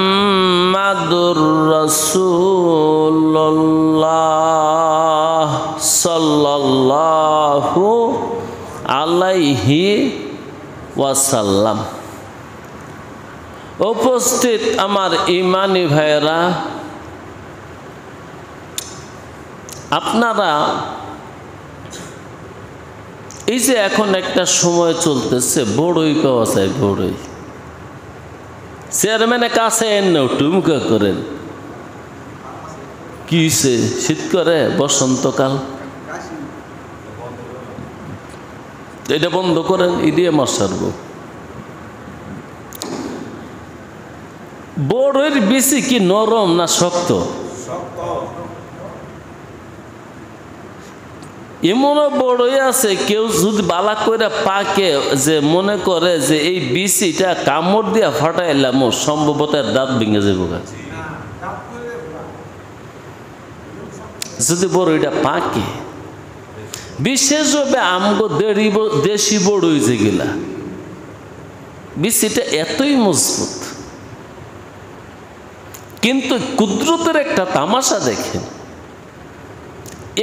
মুহাম্মাদুর রাসূলুল্লাহ সাল্লাল্লাহু আলাইহি ওয়াসাল্লাম। উপস্থিত আমার ইমানি ভাইরা, আপনারা এই যে এখন একটা সময় চলতেছে, বড়ই পাওয়া যায়, বড়ই চেয়ারম্যানের কাছে এনে টুমকা করেন, কি শীত করে, বসন্তকাল, এটা বন্ধ করেন, ইডিয়ে মশারব। বড়ের বেশি কি নরম না শক্ত? এমনও বড়ই আছে কেউ যদি বালা করে পাকে, যে মনে করে যে এই বিচিটা কামড় দিয়া ফাটাইলাম, সম্ভবত দাঁত ভেঙে যাবো। যদি বড়ইটা পাকে, বিশেষভাবে আমগো দেশি বড়ই যেগুলা, বিচিটা এতই মজবুত। কিন্তু কুদরতের একটা তামাশা দেখেন,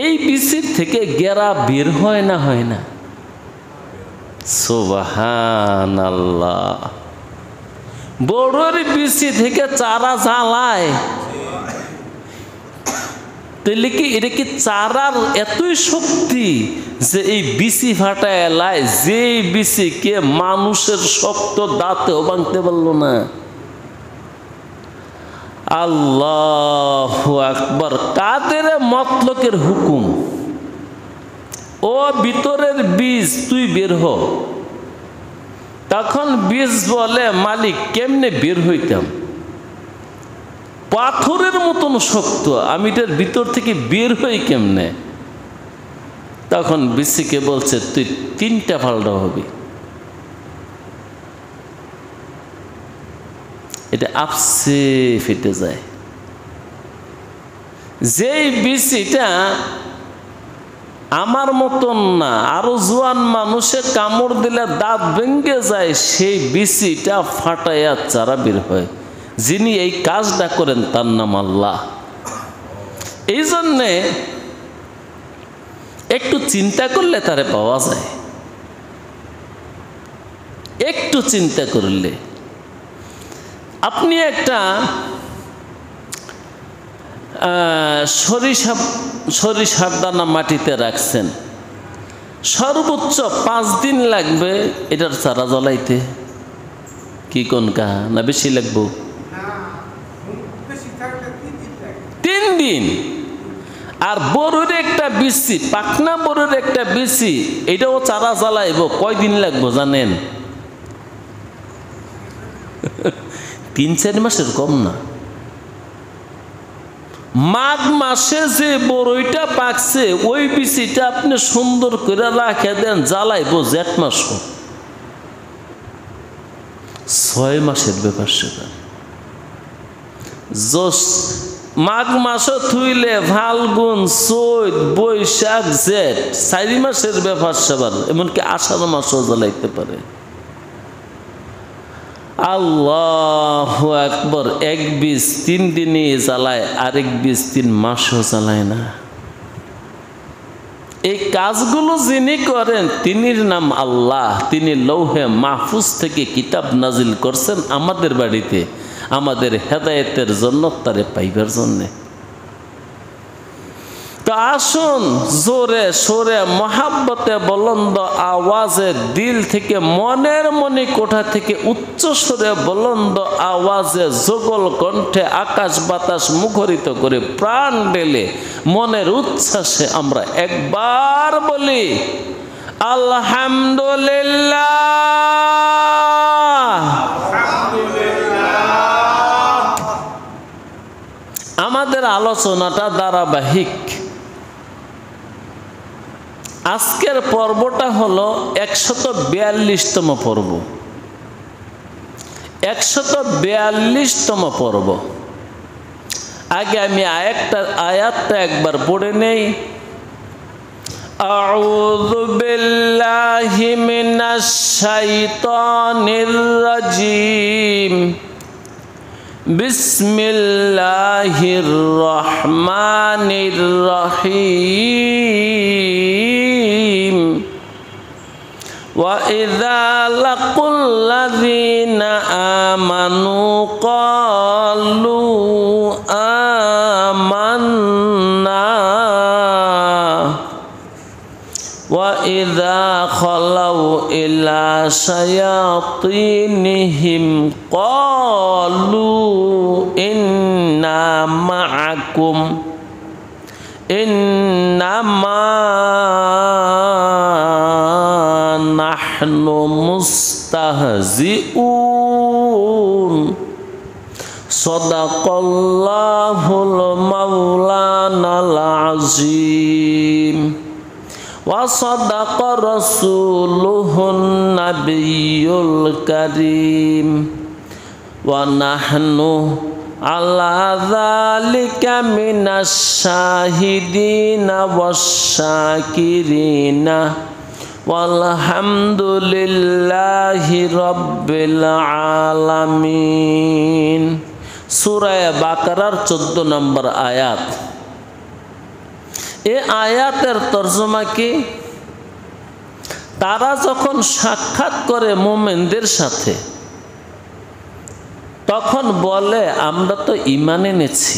এই বিচির থেকে গেরা বের হয় না, হয় না? সুবহানাল্লাহ। বড়র বিচি থেকে চারা জ্বালায়, তাহলে কি এটা কি চারার এতই শক্তি যে এই বিচি ফাটায় এলায়, যে বিচিকে মানুষের শক্ত দাঁতেও ভাঙতে পারলো না। আল্লাহু আকবার। কাদের মতলকের হুকুম, ও ভিতরের বীজ তুই বের হ। তখন বীজ বলে, মালিক কেমনে বের হইতাম, পাথরের মতন শক্ত, আমি এটার ভিতর থেকে বের হই কেমনে? তখন বিচিকে বলছে, তুই 3টা পাল্টা হবি। এটা আপসে ফেটে যায়। যেই বিচিটা আমার মতন না, আরো জোয়ান মানুষে কামড় দিলে দাঁত ভেঙে যায়, সেই বিচিটা ফাটাইয়া চারা বের হয়। যিনি এই কাজটা করেন তার নাম আল্লাহ। এই জন্যে একটু চিন্তা করলে তারে পাওয়া যায়। একটু চিন্তা করলে আপনি একটা সরিষার দানা মাটিতে রাখছেন, সর্বোচ্চ 5 দিন লাগবে এটার চারা জ্বলাইতে। কি কোন কা না বেশি লাগবো? 3 দিন। আর বড়ুর একটা বিচি, পাকনা বড়ুর একটা বিচি, এটাও চারা জ্বালাইব কয়দিন লাগবো জানেন? 3-4 মাসের কম না। মাঘ মাসে যে বড়ইটা পাকছে ওই বিচিটা আপনি সুন্দর করে রাখে দেন, জ্বালাইব জেঠ মাস, 6 মাসের ব্যাপার সেটা। মাঘ মাসও থুইলে ফাল্গুন, চৈত, বৈশাখ, জেঠ 4 মাসের ব্যাপার সেবার, এমনকি আষাঢ় মাসও জ্বালাইতে পারে। আল্লাহু আকবার। এক বীজ 3 দিনই জ্বালায়, আরেক বীজ 3 মাসও জ্বালায় না। এই কাজগুলো যিনি করেন তিনির নাম আল্লাহ। তিনি লৌহে মাহফুজ থেকে কিতাব নাজিল করছেন আমাদের বাড়িতে, আমাদের হেদায়েতের জন্য, তারে পাইবার জন্যে। তো আসুন জোরে সোরে মহাব্বতে বুলন্দ আওয়াজে দিল থেকে, মনের মনি কোঠা থেকে উচ্চ সুরে বুলন্দ আওয়াজে যুগল কণ্ঠে আকাশ বাতাস মুখরিত করে প্রাণ ঢেলে মনের উচ্ছ্বাসে আমরা একবার বলি আলহামদুলিল্লাহ। আমাদের আলোচনাটা ধারাবাহিক। আজকের পর্বটা হলো 142তম পর্ব। 142তম পর্ব। আগে আমি আয়াতটা একবার পড়ে নেই। আউযু বিল্লাহি মিনাশ শাইতানির রাজিম। বিসমিল্লাহির রহমানির রহিম। ওয়া ইযা লাকুল্লাযীনা আমানু ক্বালু আমান্না ওয়া ইযা খালাউ ইলা শায়াতিনিহিম ক্বালু ইন্না মা'আকুম ইন্নামা নাহনু মুস্তাহজিউন। সাদাকাল্লাহুল মাওলানাল আযীম ওয়া সাদাকা রাসূলুহুন নাবিয়্যুল কারীম ওয়া নাহনু আলা যালিকা মিনাশ শাহিদিনা ওয়াশ শাকিরিনা ওয়ালহামদুলিল্লাহি রাব্বিল আলামিন। সূরা বাকারার 14 নম্বর আয়াত। এই আয়াতের তরজমা কি? তারা যখন সাক্ষাৎ করে মুমিনদের সাথে, তখন বলে আমরা তো ঈমান এনেছি।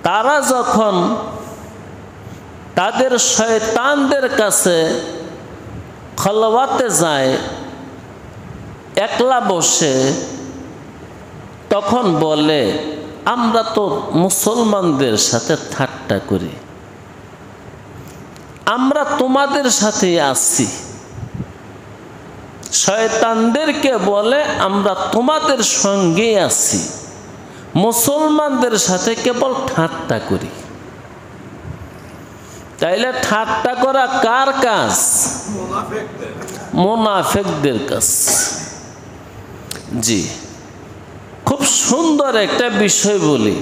তারা যখন তাদের শয়তানদের কাছে খলওয়াতে যায়, একলা বসে, তখন বলে আমরা তো মুসলমানদের সাথে ঠাট্টা করি, আমরা তোমাদের সাথে আছি। শয়তানদেরকে বলে আমরা তোমাদের সঙ্গে আছি, মুসলমানদের সাথে কেবল ঠাট্টা করি। তাইলে ঠাট্টা করা কার কাজ? মুনাফিকদের কাজ। জি, খুব সুন্দর একটা বিষয় বলি।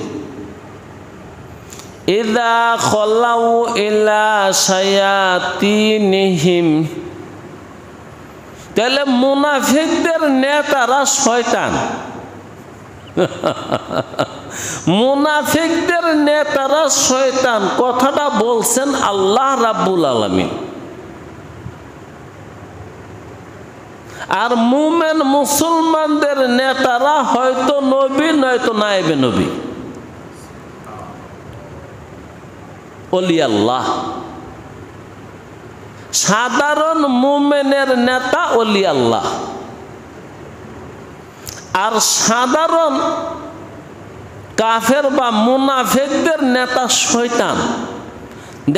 ইদা খলাউ ইলা শায়াতিনিহিম, তাহলে মুনাফিকদের নেতারা শয়তান। মুনাফিকদের নেতারা শয়তান কথাটা বলছেন আল্লাহ রাব্বুল আলামিন। আর মুমিন মুসলমানদের নেতারা হয়তো নবী নয়তো নায়েবে নবী, ওলি আল্লাহ। সাধারণ মুমিনের নেতা ওলি আল্লাহ, আর সাধারণ কাফের বা মুনাফিকদের নেতা শয়তান।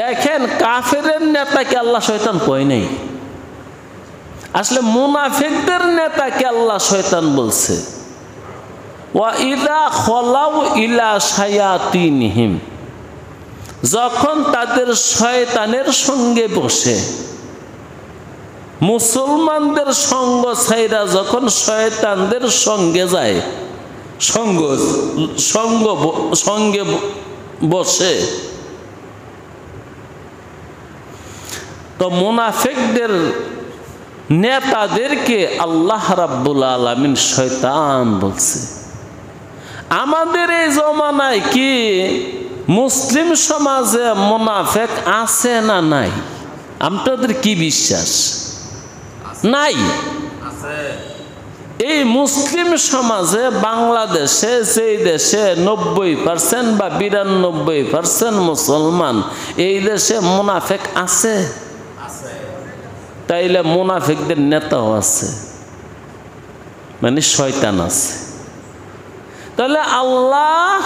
দেখেন, কাফেরের নেতাকে আল্লাহ শয়তান কয় নাই, আসলে মুনাফিকদের নেতাকে আল্লাহ শয়তান বলছে। ওয়া ইদা খলাউ ইলা শায়াতিনহিম, যখন তাদের শয়তানের সঙ্গে বসে, মুসলমানদের সঙ্গ ছাইরা যখন শয়তানদের সঙ্গে যায়, সঙ্গে বসে, তো মুনাফিকদের নেতাদেরকে আল্লাহ রাব্বুল আলামিন শয়তান বলছে। আমাদের এই জমানায় কি মুসলিম সমাজে মুনাফিক আছে না নাই? আপনাদের কি বিশ্বাস? নাই। এই মুসলিম সমাজে বাংলাদেশে, যেই দেশে 90% বা 92% মুসলমান, এই দেশে মুনাফিক আছে, তাইলে মুনাফিকদের নেতাও আছে, মানে শয়তান আছে। তাহলে আল্লাহ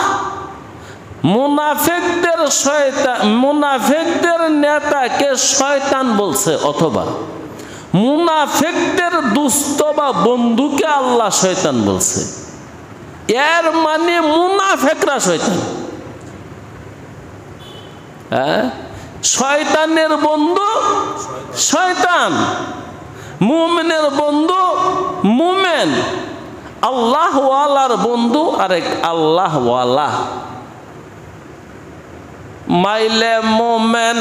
মুনাফিকদের নেতাকে শয়তান বলছে, অথবা মুনাফিকদের দুস্থ বা বন্ধুকে আল্লাহ শয়তান বলছে। এর মানে মুনাফিকরা শয়তান। হ্যাঁ, শয়তানের বন্ধু শয়তান, মুমিনের বন্ধু মুমিন, আল্লাহ ওয়ালার বন্ধু আরেক আল্লাহ ওয়ালা। মাইলে মোমেন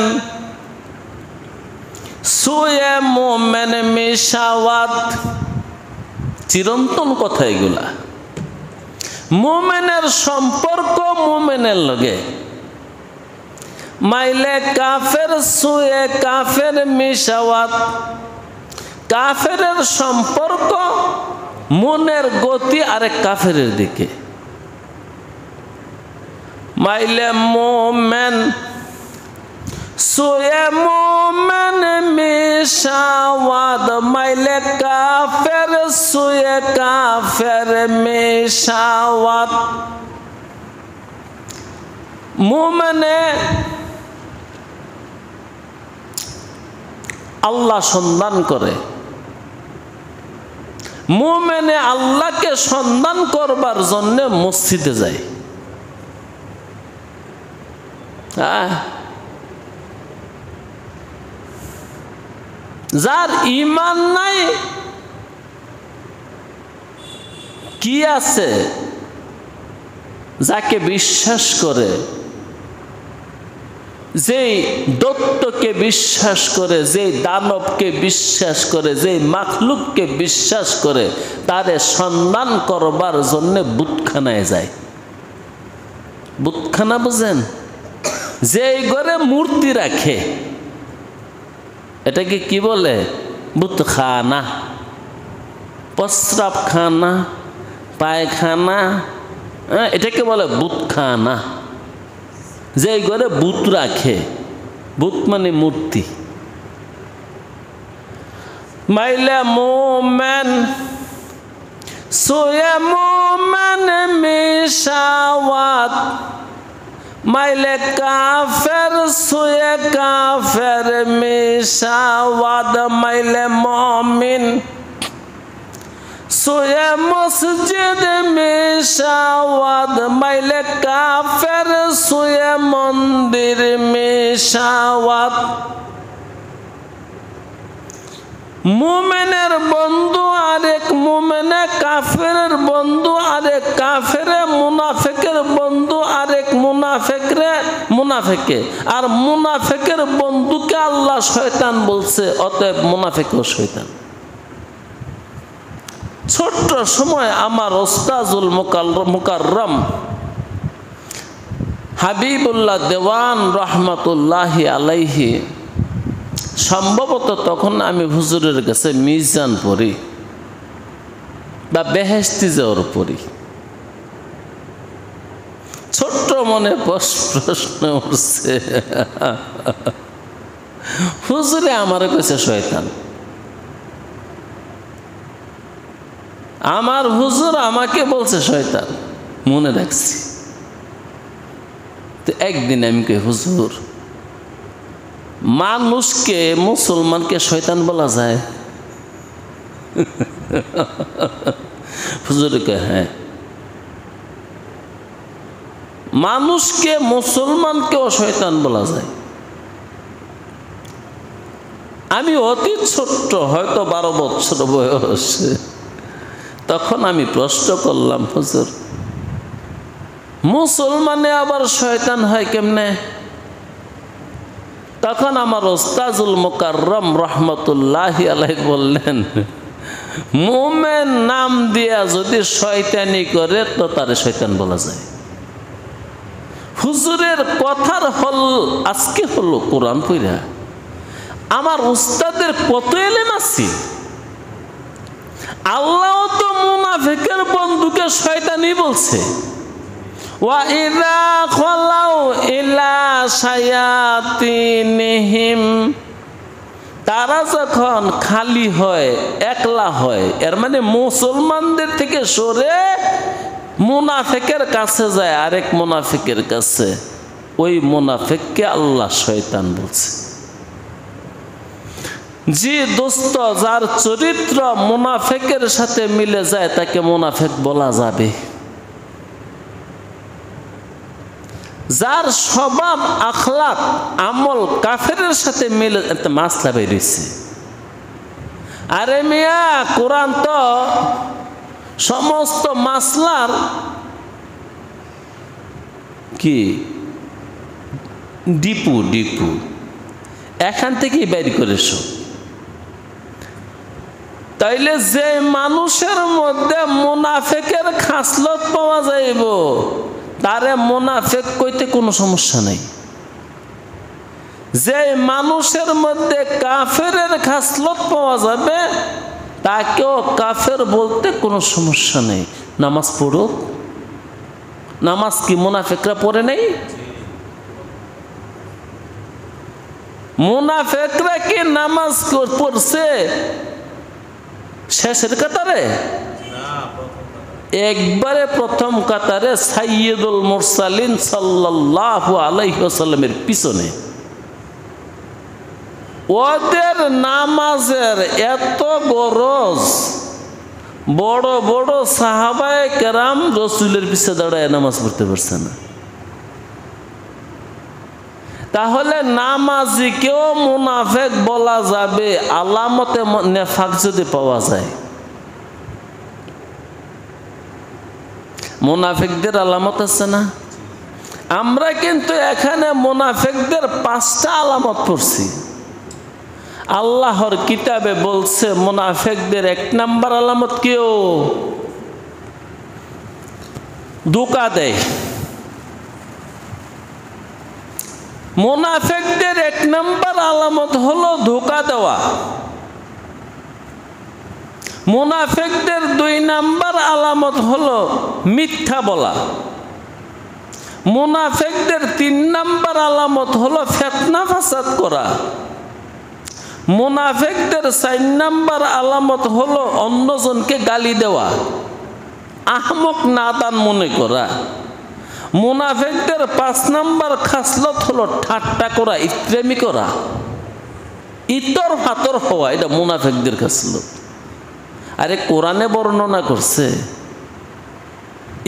সুয়ে মোমেন মিশাওয়াত, চিরন্তন কথা এগুলা। মোমেনের সম্পর্ক মোমেনের লগে, মাইলে কাফের সুয়ে কাফের মিশাওয়াত, কাফেরের সম্পর্ক মনের গতি আরেক কাফেরের দিকে। মাইলে মোমেন সুয়ে মোমেন মিশাওয়াত, মাইলে কাফের সুয়ে কাফের মিশাওয়াত। মোমেনে আল্লাহ সন্ধান করে, মুমিনে আল্লাহকে সন্ধান করবার জন্য মসজিদে যায়। যার ঈমান নাই কি আছে? যাকে বিশ্বাস করে, যেই দত্তকে বিশ্বাস করে, যেই দানবকে বিশ্বাস করে, যেই মাখলুককে বিশ্বাস করে, তারে সন্ধান করবার জন্য বুতখানায় যায়। বুতখানা বুঝেন? যেই ঘরে মূর্তি রাখে, এটাকে কি বলে? বুতখানা। প্রস্রাবখানা, পায়খানা, এটাকে বলে বুতখানা। যে ঘরে বুত রাখে, বুত মানে মূর্তি। মাইলে মোমেন সুয়ে মোমেন মিশাওয়াত, মাইলে কাফের সুয়ে কাফের মিশাওয়াত, মাইলে মুমিন সুয়ে মসজিদ মিশাওয়াত, মাইলে কাফের সুয়ে মন্দির মিশাওয়াত। মুমিনের বন্ধু আরেক মুমিনে, কাফেরের বন্ধু আরেক কাফেরে, মুনাফিকের বন্ধু আরেক মুনাফিকে, আর মুনাফিকের বন্ধুকে আল্লাহ শয়তান বলছে, অতএব মুনাফিকও শয়তান। ছোট্ট সময় আমার ওস্তাজুল মুকাররম হাবিবুল্লাহ দেওয়ান রহমাতুল্লাহি আলাইহি, সম্ভবত তখন আমি হুজুরের কাছে মিজান পড়ি বা বেহেশতি যাওয়ার পড়ি। ছোট্ট মনে প্রশ্ন উঠছে, হুজুরে আমারে কইছে শয়তান। আমার হুজুর আমাকে বলছে শয়তান, মনে রাখছি। তো একদিন আমি কই, হুজুর মানুষকে, মুসলমানকে শয়তান বলা যায়? হুজুর কয় হ্যাঁ, মানুষকে, মুসলমানকেও শয়তান বলা যায়। আমি অতি ছোট্ট, হয়তো 12 বছর বয়স। তখন আমি প্রশ্ন করলাম, হুজুর মুসলমানে আবার শয়তান হয় কেমনে? তখন আমার ওস্তাজুল মুকাররম রহমতুল্লাহি আলাইহি বললেন, মুমিন নাম দিয়া যদি শয়তানি করে তো তারে শয়তান বলা যায়। হুজুরের কথার হল আজকে হলো কোরআন পড়া। আমার উস্তাদের কত এলেম আছে। আল্লাহ তো মুনাফিকের বন্ধুকে শয়তানি বলছে। ওয়া ইযা খালাউ ইলা শায়াতিনহিম, তারা যখন খালি হয়, একলা হয়, এর মানে মুসলমানদের থেকে সরে মুনাফিকের কাছে যায়, আরেক মুনাফিকের কাছে, ওই মুনাফিককে আল্লাহ শয়তান বলছে। যে দোস্ত, যার চরিত্র মুনাফিকের সাথে মিলে যায় তাকে মুনাফিক বলা যাবে। যার স্বভাব, আখলাক, আমল কাফেরের সাথে মিলে, মাসলা বেরিয়েছে। আরে মিয়া, কোরআন তো সমস্ত মাসলার কি ডিপু এখান থেকেই বের করেছ। তাইলে যে মানুষের মধ্যে মুনাফিকের খাসলত পাওয়া যাইব, তারে মুনাফিক কইতে কোনো সমস্যা নাই। যে মানুষের মধ্যে কাফেরের খাসলত পাওয়া যাবে, তাকেও কাফের বলতে কোনো সমস্যা নেই। নামাজ পড়ো, নামাজ কি মুনাফিকরা পড়ে নাই? মুনাফিকরা কি নামাজ পড়ছে শেষের কাতারে? একবারে প্রথম কাতারে সাইয়্যিদুল মুরসালিন সাল্লাল্লাহু আলাইহি ওয়াসাল্লামের পিছনে। ওদের নামাজের এত গরজ, বড় বড় সাহাবায়ে কেরাম রাসূলের পিছে দাঁড়ায় নামাজ পড়তে পারছে না। তাহলে নামাজিকেও মুনাফিক বলা যাবে আলামতে নেফাক যদি পাওয়া যায়। মুনাফিকদের আলামত আছে না? আমরা কিন্তু এখানে মুনাফিকদের 5টা আলামত পড়ছি। আল্লাহর কিতাবে বলছে মুনাফিকদের 1 নাম্বার আলামত কেউ ধোঁকা দেয়। মুনাফিকদের 1 নাম্বার আলামত হলো ধোঁকা দেওয়া। মুনাফিকদের 2 নাম্বার আলামত হলো মিথ্যা বলা। মুনাফিকদের 3 নাম্বার আলামত হলো ফিতনা ফাসাদ করা। মুনাফিকদের 4 নাম্বার আলামত হলো অন্যজনকে গালি দেওয়া, আহমক নাদান মনে করা। মুনাফিকদের 5 নাম্বার খাসলত হলো ঠাট্টা করা, ইত্রেমি করা, ইতর ফাতর হওয়া। এটা মুনাফিকদের খাসলত। আরে কোরআনে বর্ণনা করছে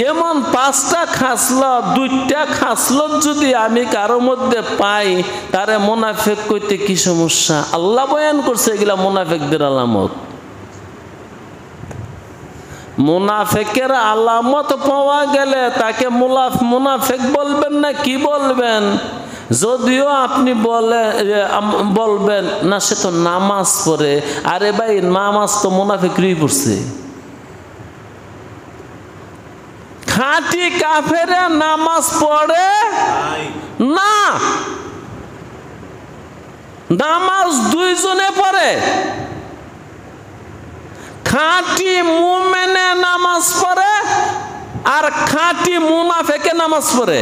এমন 5টা খাসলত 2টা খাসলত যদি আমি কারো মধ্যে পাই তারে মুনাফিক কইতে কি সমস্যা? আল্লাহ বয়ান করছে এগুলা মুনাফিকদের আলামত। মুনাফিকের আলামত পাওয়া গেলে তাকে মুনাফিক বলবেন না কি বলবেন? যদিও আপনি বলবেন না সে তো নামাজ পড়ে। আরে ভাই, নামাজ তো মুনাফিকই পড়ছে। খাঁটি কাফেরে নামাজ পড়ে না, নামাজ 2 জনে পড়ে। খাঁটি মুমিনে নামাজ পড়ে আর খাঁটি মুনাফিকে নামাজ পড়ে।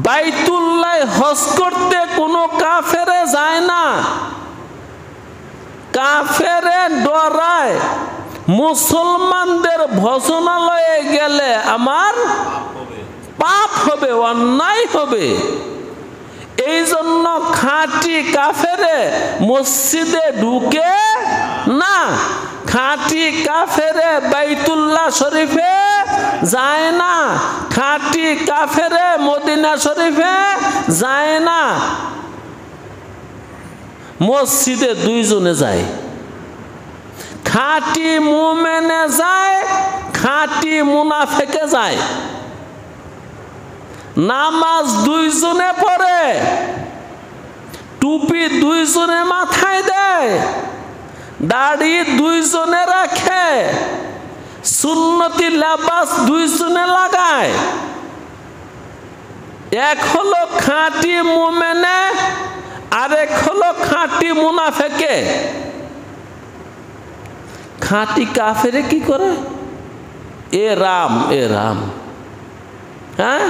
বাইতুল্লাহ হজ করতে কোনো কাফেরে যায় না, কাফেরে ডরায় মুসলমানদের ভজনালয়ে গেলে আমার পাপ হবে, অন্যায় হবে। এই জন্য খাঁটি কাফেরে মসজিদে ঢুকে না, খাঁটি কাফেরে বাইতুল্লাহ শরীফে যায় না, খাঁটি কাফেরে মদিনা শরীফে যায় না। মসজিদে 2 জনে যায়, খাঁটি মুমিনে যায়, খাঁটি মুনাফিকে যায়। নামাজ 2 জনে পড়ে, টুপি 2 জনে মাথায় দেয়, দাড়ি 2 জনে রাখে, সুন্নতি লেবাস 2 জনে লাগায়। এক হলো খাঁটি মুমিনে, আরেক হলো খাঁটি মুনাফিকে। খাঁটি কাফেরে কি করে? এ রাম, হ্যাঁ,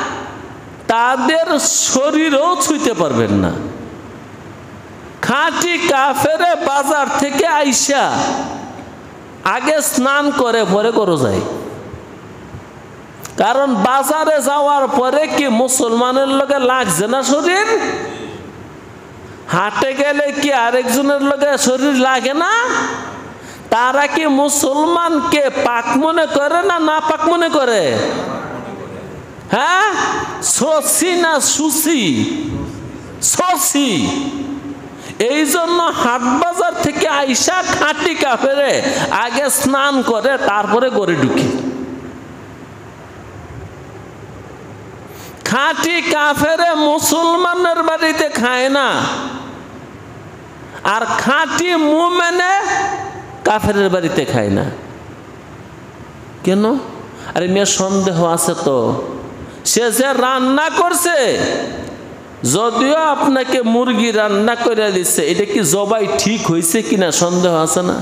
তাদের শরীরও ছুঁতে পারবেন না। খাঁটি কাফেরে বাজার থেকে আইসা আগে স্নান করে পরে করো যায়। কারণ বাজারে যাওয়ার পরে কি মুসলমানের লগে লাগছে না শরীর? হাটে গেলে কি আরেকজনের লগে শরীর লাগে না? তারা কি মুসলমানকে পাক মনে করে না না পাক মনে করে? হ্যাঁ, সসি না সুসি? সসি। এই জন্য হাট বাজার থেকে আইসা খাঁটি কাফেরে আগে স্নান করে তারপরে ঘরে ঢুকি। খাঁটি কাফেরে মুসলমানের বাড়িতে খায় না, আর খাঁটি মুমিনে কাফেরের বাড়িতে খায় না। কেন? আরে মেয়ে সন্দেহ আছে তো। সে যে রান্না করছে, যদিও আপনাকে মুরগি রান্না করে দিচ্ছে, এটা কি জবাই ঠিক হয়েছে কিনা সন্দেহ আছে না?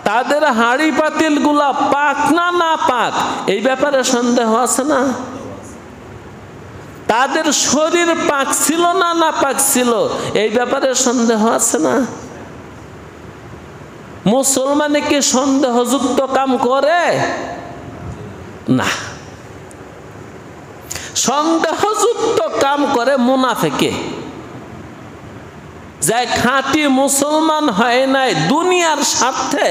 তাদের হাঁড়ি পাতিল গুলা পাক না না পাক এই ব্যাপারে সন্দেহ আছে না? তাদের শরীর পাক ছিল না না পাক ছিল এই ব্যাপারে সন্দেহ আছে না? মুসলমানে কি সন্দেহযুক্ত কাম করে না? সন্দেহযুক্ত কাম করে মুনাফিকে। যাই খাঁটি মুসলমান হয় নাই, দুনিয়ার স্বার্থে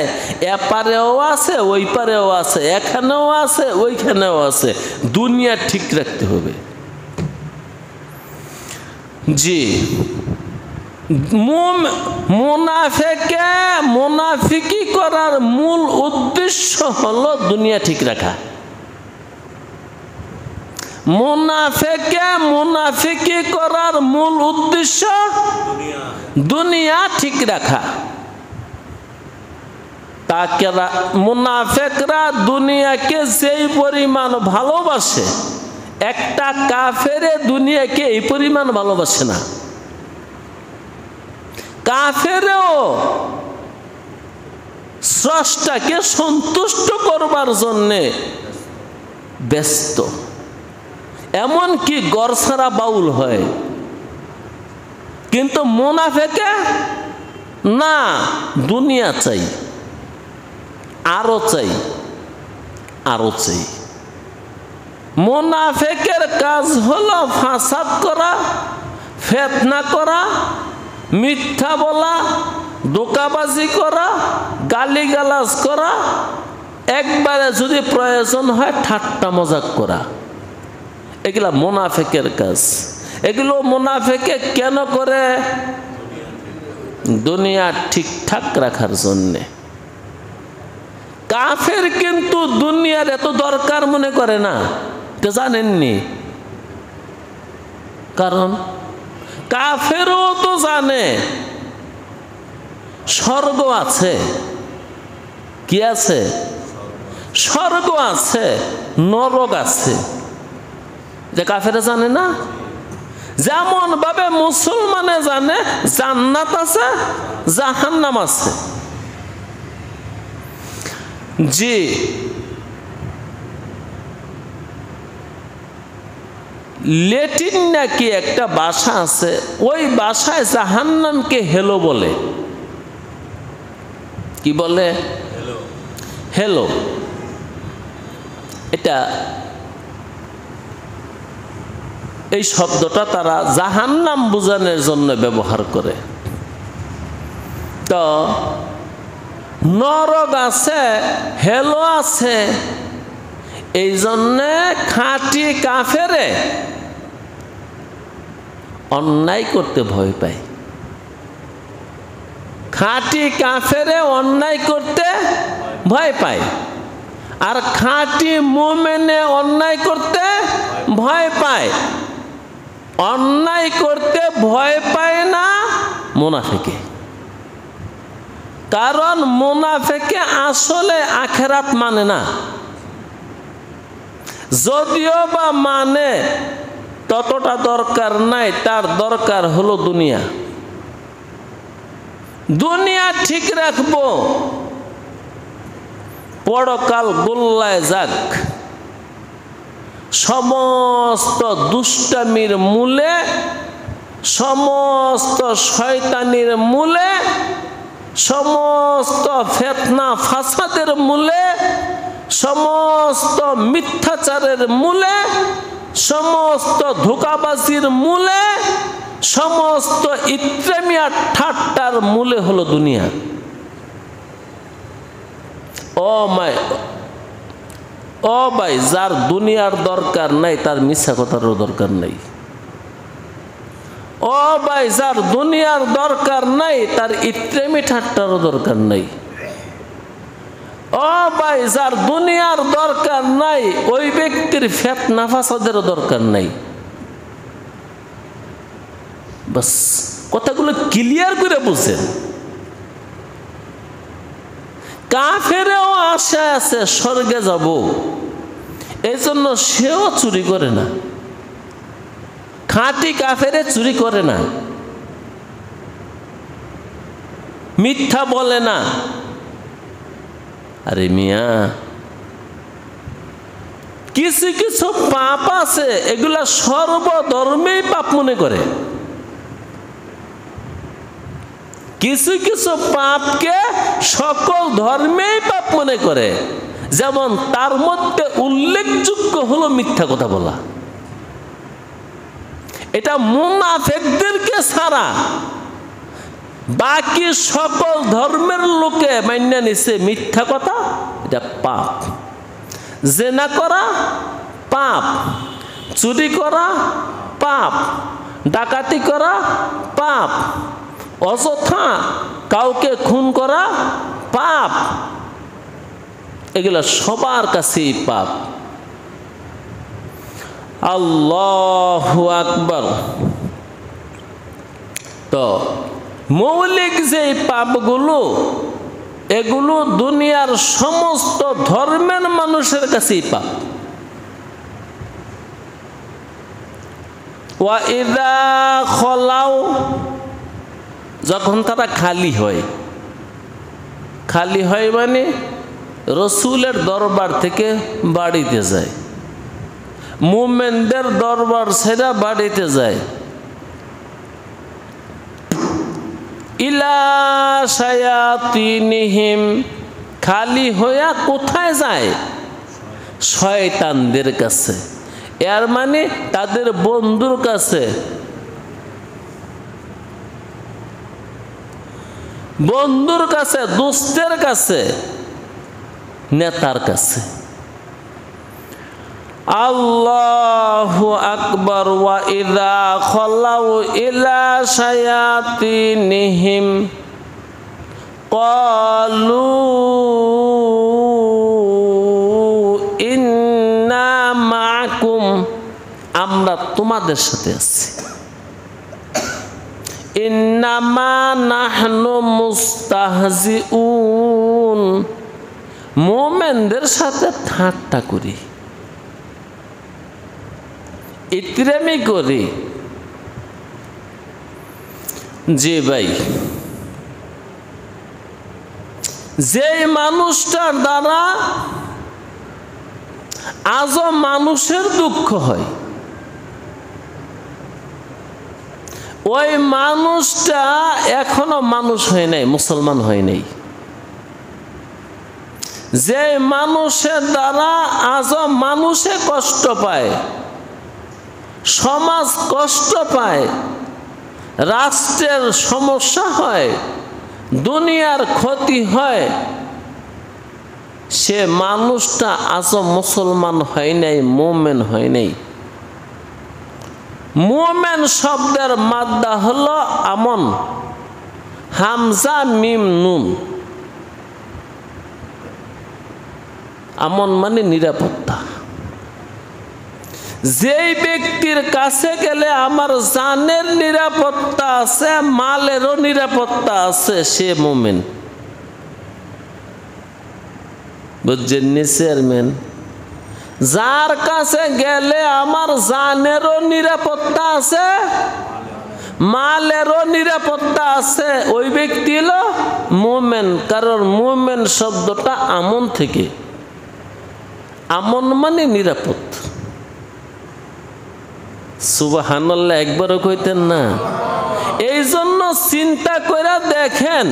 এপারেও আছে ওই পারেও আছে, এখানেও আছে ওইখানেও আছে, দুনিয়া ঠিক রাখতে হবে। জি, মুনাফিকি করার মূল উদ্দেশ্য হলো দুনিয়া ঠিক রাখা। মুনাফিকি করার মূল উদ্দেশ্য দুনিয়া ঠিক রাখা। তাকে মুনাফিকরা দুনিয়াকে যেই পরিমাণ ভালোবাসে, একটা কাফেরে দুনিয়াকে এই পরিমাণ ভালোবাসে না। কাফেরও স্রষ্টাকে সন্তুষ্ট করবার জন্যে ব্যস্ত, এমনকি গড় ছাড়া বাউল হয়। কিন্তু মুনাফিকে না, দুনিয়া চাই, আরো চাই, আরো চাই। মুনাফিকের কাজ হলো ফাসাদ করা, ফিতনা করা, মিথ্যা বলা, ধোঁকাবাজি করা, গালিগালাজ করা, একবারে যদি প্রয়োজন হয় ঠাট্টা মজাক করা, এগুলা মুনাফিকের কাজ। এগুলো মুনাফিকে কেন করে? দুনিয়া ঠিকঠাক রাখার জন্যে। কাফের কিন্তু দুনিয়ার এত দরকার মনে করে না, তো জানেননি? কারণ কাফেরও তো জানে স্বর্গ আছে। কি আছে? স্বর্গ আছে, নরক আছে। যে কাফেরা জানে না, যেমন ভাবে মুসলমানে জানে জান্নাত আছে, জাহান্নাম আছে। জি, ল্যাটিন নাকি একটা ভাষা আছে, ওই ভাষায় জাহান্নামকে হেলো বলে। কি বলে? হেলো। এটা এই শব্দটা তারা জাহান্নাম বোঝানোর জন্য ব্যবহার করে। তো নরক আছে, হেলো আছে, এই জন্যে খাঁটি কাফেরে অন্যায় করতে ভয় পায়। খাঁটি কাফেরে অন্যায় করতে ভয় পায়, আর খাঁটি মুমিনে অন্যায় করতে ভয় পায়। অন্যায় করতে ভয় পায় না মুনাফিকে, কারণ মুনাফিকে আসলে আখিরাত মানে না। যদিও বা মানে, ততটা দরকার নাই, তার দরকার হলো দুনিয়া। দুনিয়া ঠিক রাখবো, পরকাল গোল্লায় যাক। সমস্ত দুষ্টামির মূলে, সমস্ত শয়তানির মূলে, সমস্ত ফিতনা ফাসাদের মূলে, সমস্ত মিথ্যাচারের মূলে, সমস্ত ধোঁকাবাজির মূলে, সমস্ত ইত্রেমিয়া ঠাট্টার মূলে হলো দুনিয়া। ও ভাই, যার দুনিয়ার দরকার নাই তার মিথ্যা কথারও দরকার নাই। ও ভাই, যার দুনিয়ার দরকার নাই তার ইত্রেমি ঠাট্টারও দরকার নাই। ও ভাই, যার দুনিয়ার দরকার নাই ওই ব্যক্তির ফিতনা ফাসাদেরও দরকার নাই। বাস, কথাগুলো ক্লিয়ার করে বুঝেন। কাফেরেও আশা আছে স্বর্গে যাব, এই জন্য সেও চুরি করে না। খাঁটি কাফেরে চুরি করে না, মিথ্যা বলে না। আরে মিয়া, কিছু কিছু পাপ আছে এগুলা সর্বধর্মেই পাপ মনে করে। কিছু কিছু পাপকে সকল ধর্মেই পাপ মনে করে। যেমন তার মধ্যে উল্লেখযোগ্য হলো মিথ্যা কথা বলা। এটা মুনাফিকদেরকে ছাড়া বাকি সকল ধর্মের লোকে মান্য নিছে মিথ্যা কথা এটা পাপ। জেনা করা পাপ, চুরি করা পাপ, ডাকাতি করা পাপ, অযথা কাউকে খুন করা পাপ। এগুলা সবার কাছেই পাপ। আল্লাহু আকবার। তো মৌলিক যে পাপগুলো, এগুলো দুনিয়ার সমস্ত ধর্মের মানুষের কাছেই পাপ। ওয়া ইযা খলাউ, যখন তারা খালি হয়। খালি হয় মানে রসুলের দরবার থেকে বাড়িতে যায়, মুমিনদের দরবার ছেড়ে বাড়িতে যায়। ইলা শায়াতিনহিম, খালি হইয়া কোথায় যায়? শয়তানদের কাছে। এর মানে তাদের বন্ধুর কাছে। বন্ধুর কাছে, দোস্তের কাছে। নেতার কাছে। আল্লাহু আকবার। ওয়া ইযা খালাউ ইলা শায়াতিনহিম ক্বালু ইন্না মাআকুম, আমরা তোমাদের সাথে আছি। ইন্নামা নাহনু মুস্তাহজিউন, মুমিনদের সাথে ঠাট্টা করি, ইতরামি করি। জি ভাই, যেই মানুষটার দ্বারা আজও মানুষের দুঃখ হয়, ওই মানুষটা এখনো মানুষ হয় নাই, মুসলমান হয় নাই। যে মানুষের দ্বারা আজও মানুষে কষ্ট পায়, সমাজ কষ্ট পায়, রাষ্ট্রের সমস্যা হয়, দুনিয়ার ক্ষতি হয়, সে মানুষটা আজও মুসলমান হয় নাই, মুমিন হয় নাই। মুমিন শব্দের মাদ্দা হলো আমন, হামজা মিম নুন। আমন মানে নিরাপত্তা। যেই ব্যক্তির কাছে গেলে আমার জানের নিরাপত্তা আছে, মালেরও নিরাপত্তা আছে, সে মুমিন। বুঝছেন নি চেয়ারম্যান? যার কাছে গেলে আমার জানেরও নিরাপত্তা আছে, মালেরও নিরাপত্তা আছে, ওই ব্যক্তি হলো মুমিন। কারণ মুমিন শব্দটা আমন থেকে, আমন মানে নিরাপদ। সুবহানাল্লাহ একবারও কইতেন না? এই জন্য চিন্তা করে দেখেন,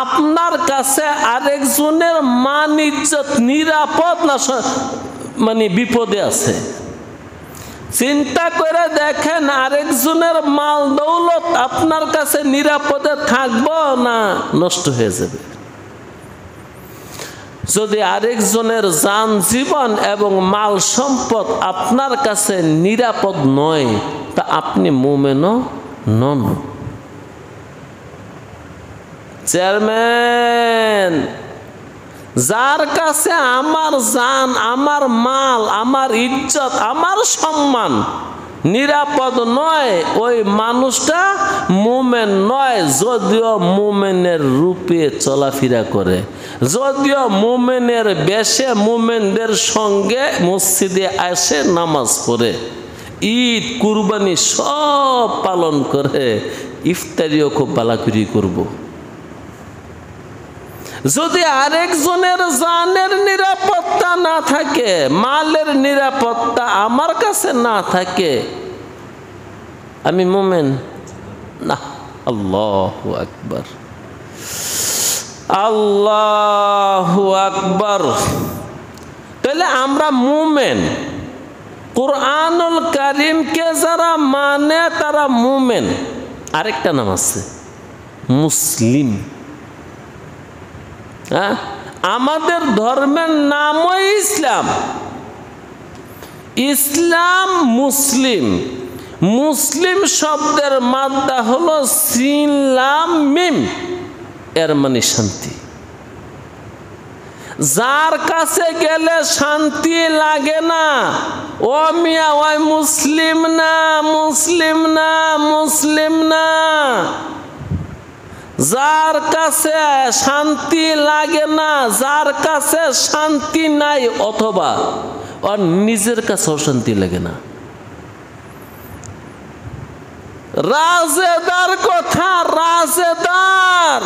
আপনার কাছে আরেকজনের মান ইজ্জত নিরাপদ না মানে বিপদে আছে? চিন্তা করে দেখেন, আরেকজনের মাল দৌলত আপনার কাছে নিরাপদে থাকবো না নষ্ট হয়ে যাবে? যদি আরেকজনের জান জীবন এবং মাল সম্পদ আপনার কাছে নিরাপদ নয়, তা আপনি মুমিনও নন। চেয়ারম্যান, যার কাছে আমার জান, আমার মাল, আমার ইজ্জত, আমার সম্মান নিরাপদ নয়, ওই মানুষটা মুমিন নয়। যদিও মুমিনের রূপে চলাফেরা করে, যদিও মুমিনের বেশে মুমিনদের সঙ্গে মসজিদে আসে, নামাজ পড়ে, ঈদ কুরবানি সব পালন করে, ইফতারিও খুব বালাকুরি করব। যদি আরেকজনের জানের নিরাপত্তা না থাকে, মালের নিরাপত্তা আমার কাছে না থাকে, আমি মুমিন না। আল্লাহু আকবার, আল্লাহু আকবার। তাহলে আমরা মুমিন। কুরআনুল কারীমকে যারা মানে তারা মুমিন। আরেকটা নাম আছে মুসলিম। আমাদের ধর্মের নামই ইসলাম। ইসলাম মুসলিম। মুসলিম শব্দের মাদ্দা হলো সিন লাম মিম, এর মানে শান্তি। যার কাছে গেলে শান্তি লাগে না, ও মিয়া ওই মুসলিম না, মুসলিম না, মুসলিম না। যার কাছে শান্তি লাগে না, যার কাছে শান্তি নাই, অথবা ওর নিজের কাছেও শান্তি লাগে না। রাজেদার কথা, राज़ेदार,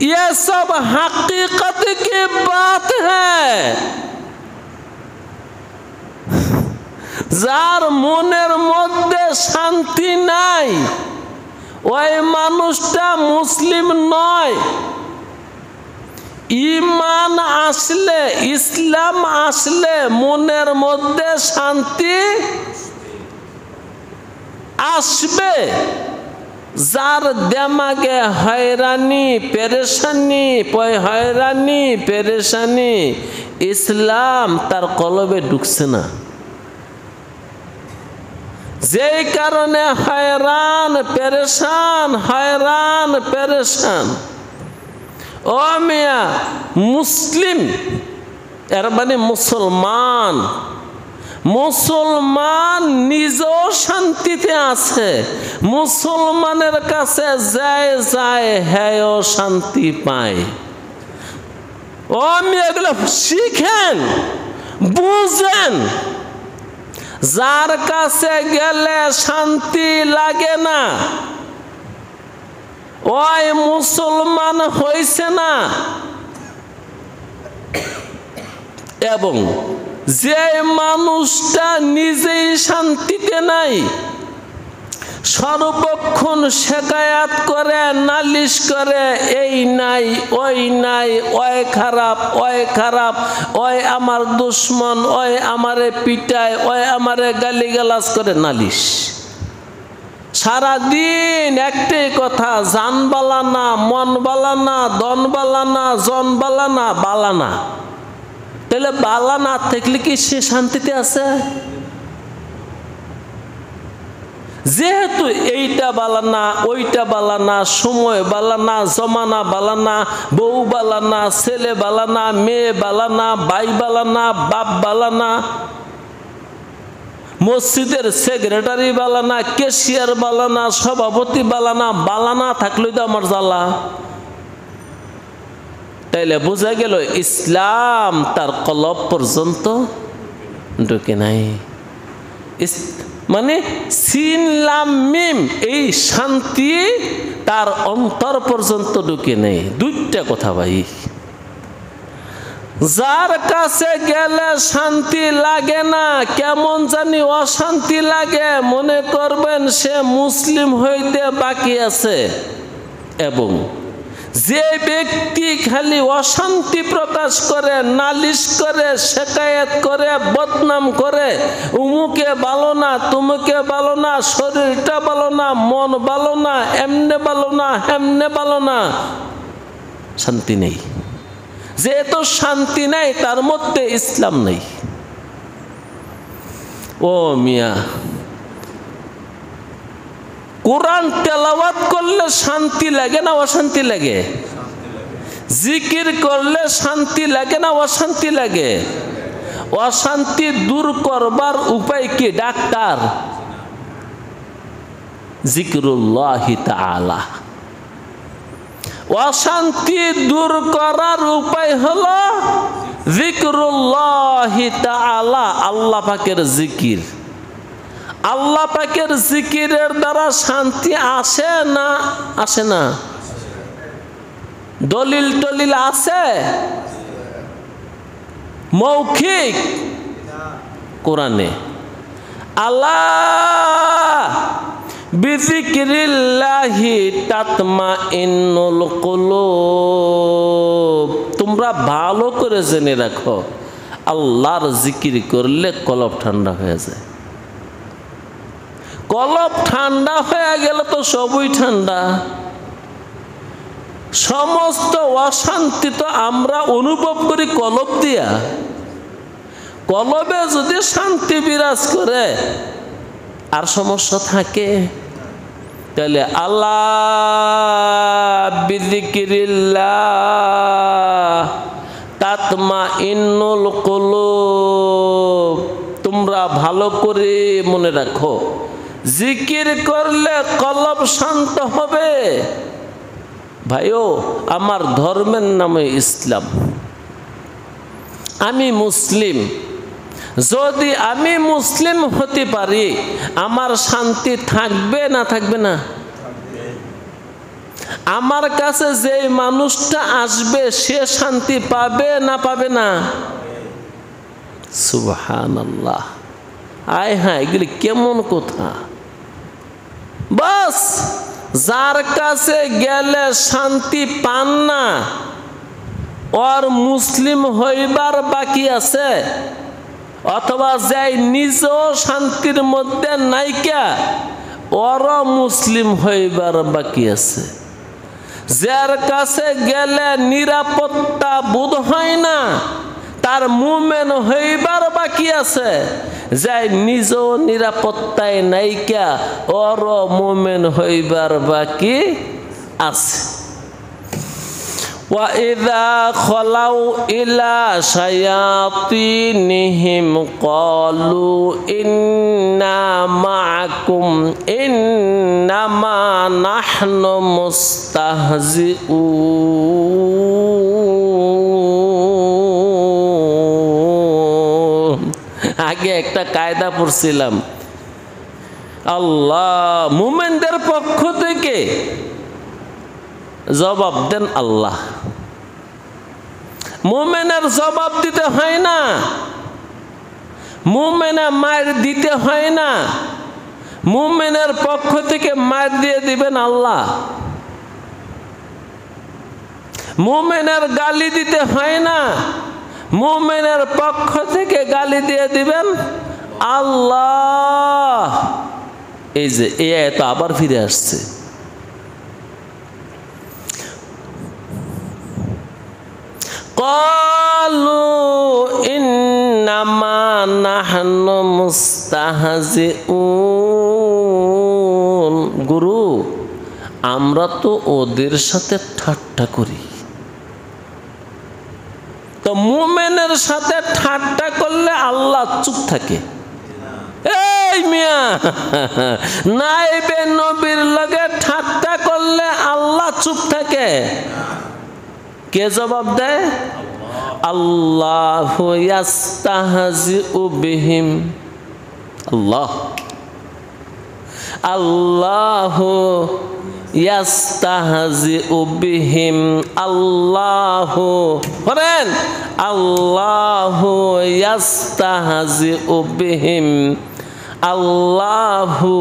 ये सब हकीकत की बात है। যার মনের মধ্যে শান্তি নাই, ওই মানুষটা মুসলিম নয়। ঈমান আসলে, ইসলাম আসলে মনের মধ্যে শান্তি আসবে। যার দেমাগে হয়রানি পেরেশানি ইসলাম তার কলবে ঢুকছে না, যেই কারণে হয়রান পেরেশান। ও মিয়া, মুসলিম এর মানে মুসলমান নিজেও শান্তিতে আছে, মুসলমানের কাছে যায় হ্যাঁ শান্তি পায়। ও মিয়া, এগুলো শিখেন, বুঝেন। যার কাছে গেলে শান্তি লাগে না ওই মুসলমান হইছে না। এবং যে মানুষটা নিজেই শান্তিতে নাই, সর্বক্ষণ শেকায়াত করে, নালিশ করে, এই নাই, ওই খারাপ, ওই আমার দুশ্মন, ওই আমারে পিটায়, ওই আমারে গালিগালাজ করে, নালিশ। সারাদিন একটাই কথা, জান বালানা, মন বালানা, দন বালানা, জন বালানা, বালানা। তাহলে বালানা থাকলে কি সে শান্তিতে আছে? যেহেতু এইটা বালানা, ওইটা বালানা, সময় বালানা, জমানা বালানা, বউ বালানা, ছেলে বালানা, মেয়ে বালানা, ভাই বালানা, বাপ বালানা, মসজিদের সেক্রেটারি বালানা, ক্যাশিয়ার বালানা, সভাপতি বালানা থাকলেই তো আমার জ্বালা। তাইলে বোঝা গেল ইসলাম তার কলব পর্যন্ত ঢুকে নাই। মানে সিন লাম মিম, এই শান্তি তার অন্তর পর্যন্ত ঢুকে নেই। দুইটা কথা ভাই, যার কাছে গেলে শান্তি লাগে না, কেমন জানি অশান্তি লাগে, মনে করবেন সে মুসলিম হইতে বাকি আছে। এবং যে ব্যক্তি খালি অশান্তি প্রকাশ করে, নালিশ করে, শেকায়েত করে, বদনাম করে, উমুকে ভালো না, তুমুকে ভালো না, শরীরটা ভালো না, মন ভালো না, এমনে ভালো না, হেমনে ভালো না, শান্তি নেই। যেহেতু শান্তি নাই, তার মধ্যে ইসলাম নেই। ও মিয়া, কোরআন তেলাওয়াত করলে শান্তি লাগে না অশান্তি লাগে? জিকির করলে শান্তি লাগে না অশান্তি লাগে? অশান্তি দূর করবার উপায় কি? ডাক্তার জিকিরুল্লাহি তাআলা। অশান্তি দূর করার উপায় হলো জিকিরুল্লাহি তাআলা, আল্লাহ পাকের জিকির। আল্লাহ পাকের জিকিরের দ্বারা শান্তি আসে না আসে না? দলিল টলিল আছে? মৌখিক কোরআনে আল্লাহ বিযিকিরিল্লাহি তাতমাইন্নুল কুলুব। তোমরা ভালো করে জেনে রাখো, আল্লাহর জিকির করলে কলব ঠান্ডা হয়ে যায়। কলব ঠান্ডা হয়ে গেল তো সবই ঠান্ডা। সমস্ত অশান্তি তো আমরা অনুভব করি কলব দিয়া। কলবে যদি শান্তি বিরাজ করে আর সমস্যা থাকে, তাহলে আল্লাহ বিযিকিরিল্লাহ তাতমাইন্নুল কুলুব। তোমরা ভালো করে মনে রাখো, জিকির করলে কলব শান্ত হবে। ভাইও, আমার ধর্মের নামে ইসলাম, আমি মুসলিম। যদি আমি মুসলিম হতে পারি, আমার শান্তি থাকবে না থাকবে না? আমার কাছে যে মানুষটা আসবে সে শান্তি পাবে না পাবে না? সুবহানাল্লাহ। আয় হ্যাঁ, এগুলি কেমন কথা! বাস যার কাছে গেলে শান্তি পান না, ওর মুসলিম হইবার বাকি আছে। অথবা যাই নিজেও শান্তির মধ্যে নাইকা, ওরা মুসলিম হইবার বাকি আছে। যার কাছে গেলে নিরাপত্তা বোধ হয় না, তার মুমেন হইবার বাকি আছে। যাই নিজেও নিরাপত্তায় নাইকা, ওর মুমেন হইবার বাকি আছে। وَإِذَا خَلَوْا إِلَى شَيَاطِينِهِمْ قَالُوا إِنَّا مَعَكُمْ إِنَّمَا نَحْنُ مُسْتَهْزِئُونَ। আগে একটা কায়দা পড়ছিলাম, আল্লাহ মুমিনদের পক্ষ থেকে জবাব দেন আল্লাহ। মুমিনের জবাব দিতে হয় না, মুমিনে মার দিতে হয় না, মুমিনের পক্ষ থেকে মার দিয়ে দিবেন আল্লাহ। মুমিনের গালি দিতে হয় না, মুমিনের পক্ষ থেকে গালি দিয়ে দিবেন আল্লাহ। এই যে এই আয়াত আবার ফিরে আসছে। قالوا إنما نحن مستهزئون। গুরু, আমরা তো ওদের সাথে ঠাট্টা করি। তো মুমিনের সাথে ঠাট্টা করলে আল্লাহ চুপ থাকে? এই মিয়া, নাইবে নবীর লগে ঠাট্টা করলে আল্লাহ চুপ থাকে? কে জবাব দেয়? আল্লাহু ইয়াস্তাহজিউ বিহিম। আল্লাহ, আল্লাহু ইয়াস্তাহজিউ বিহিম। আল্লাহু বলেন, আল্লাহু ইয়াস্তাহজিউ বিহিম। আল্লাহু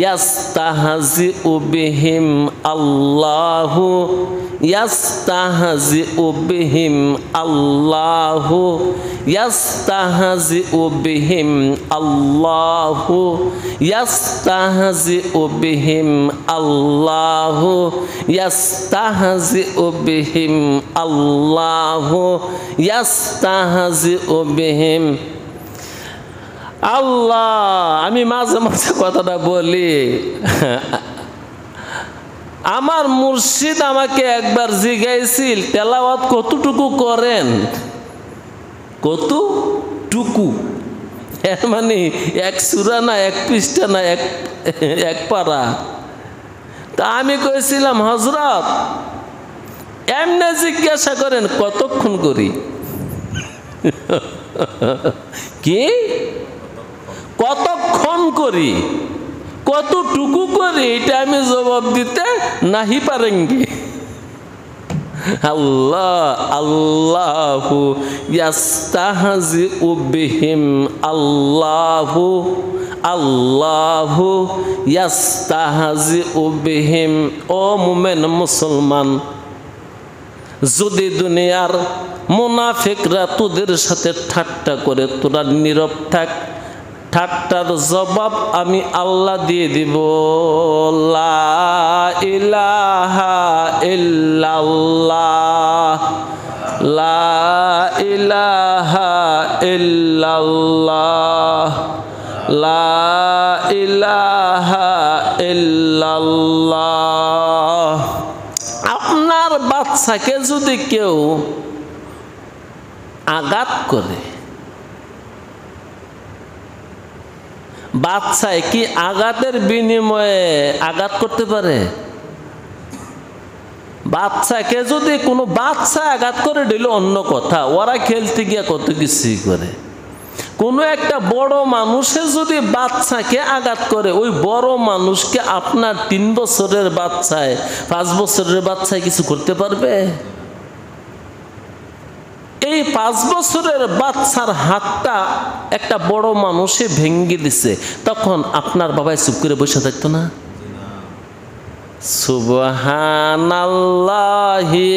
ইয়াস্তাহজিউ বিহিম। আল্লাহু ইয়াস্তাহজিউ বিহিম। আল্লাহু ইয়াস্তাহজিউ বিহিম। আল্লাহু ইয়াস্তাহজিউ বিহিম। আল্লাহু ইয়াস্তাহজিউ বিহিম। আল্লাহু ইয়াস্তাহজিউ বিহিম। আল্লাহ, আমি মাঝে মাঝে কথাটা বলি, আমার মুর্শিদ আমাকে একবার জিজ্ঞাসিল তেলাওয়াত কতটুকু করেন? কতটুকু এর মানে এক সূরা না, এক পৃষ্ঠা না, এক পারা। তা আমি কইছিলাম, হযরত এমনে জিজ্ঞাসা করেন কতক্ষণ করি। কি কতক্ষণ করি, কতটুকু করি, এটা আমি জবাব দিতে নাহি পারেঙ্গি। আল্লাহ, আল্লাহু ইয়াস্তাহজিউ বিহিম। আল্লাহু, আল্লাহু ইয়াস্তাহজিউ বিহিম। ও মুমিন মুসলমান, যদি দুনিয়ার মুনাফিকরা তোদের সাথে ঠাট্টা করে, তোরা নীরব থাক, ঠাট্টার জবাব আমি আল্লাহ দিয়ে দিব। লা ইলাহা ইল্লাল্লাহ, লা ইলাহা ইল্লাল্লাহ, লা ইলাহা ইল্লাল্লাহ। আপনার বাচ্চাকে যদি কেউ আঘাত করে, বাচ্চায় কি আঘাতের বিনিময়ে আঘাত করতে পারে? বাচ্চাকে যদি কোনো বাচ্চা আঘাত করে দিল অন্য কথা, ওরা খেলতে গিয়ে কত কিছুই করে। কোনো একটা বড় মানুষে যদি বাচ্চাকে আঘাত করে, ওই বড় মানুষকে আপনার 3 বছরের বাচ্চায়, 5 বছরের বাচ্চায় কিছু করতে পারবে? এই 5 বছরের বাচ্চার হাতটা একটা বড় মানুষে ভেঙে দিছে, তখন আপনার বাবাই চুপ করে বসে থাকতো না? সুবহানাল্লাহি